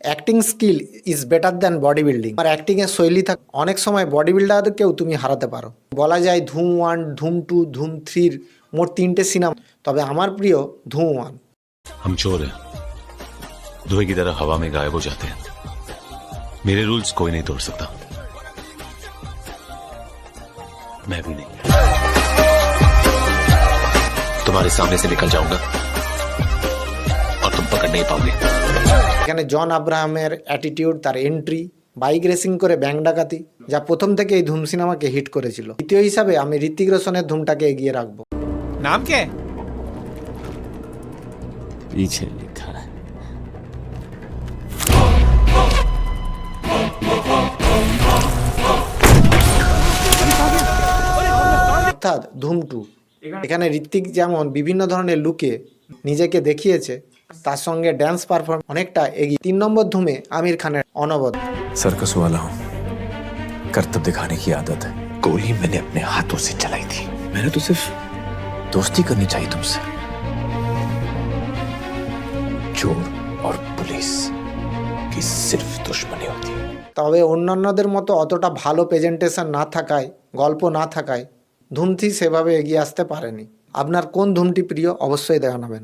Acting skill is better than bodybuilding. আর অ্যাক্টিংয়ের শৈলী থাকে, অনেক সময় বডি বিল্ডারকেও তুমি হারাতে পারো। বলা যায় ধুম 1, ধুম 2, ধুম 3 মোট 3টে সিনেমা, তবে আমার প্রিয় ধুম 1। हम चोर हैं, धुएं की तरह हवा में गायब हो जाते हैं। मेरे रूल्स कोई नहीं तोड़ सकता, मैं भी नहीं। तुम्हारे सामने से निकल जाऊंगा और तुम पकड़ नहीं पाओगे। এখানে জন আব্রাহামের অ্যাটিটিউড, তার এন্ট্রি, বাইক রেসিং করে ব্যাংক ডাকাতি, যা প্রথম থেকে এই ধুম সিনেমাকে হিট করেছিল। দ্বিতীয় হিসাবে আমি ঋত্বিক রোশনের ধুমটাকে এগিয়ে রাখবো। नाम क्या है? पीछे लिखा है। অর্থাৎ ধুম 2। এখানে ঋত্বিক যেমন বিভিন্ন ধরনের লুকে নিজেকে দেখিয়েছে, তার সঙ্গে ড্যান্স পারফর্ম অনেকটা এগিয়ে। 3 নম্বর ধুমে আমির খানের অনবদ্য। सर्कस वाला हूँ, करतब दिखाने की आदत है। गोली मैंने अपने हाथों से चलाई थी। मैंने तो सिर्फ दोस्ती करनी चाहिए तुमसे। चोर और पुलिस की सिर्फ दुश्मनी होती है। তবে অন্যান্যদের মতো অতটা ভালো প্রেজেন্টেশন না থাকায়, গল্প না থাকায় ধুম 3 সেভাবে এগিয়ে আসতে পারেনি। আপনার কোন ধুমটি প্রিয় অবশ্যই জানাবেন।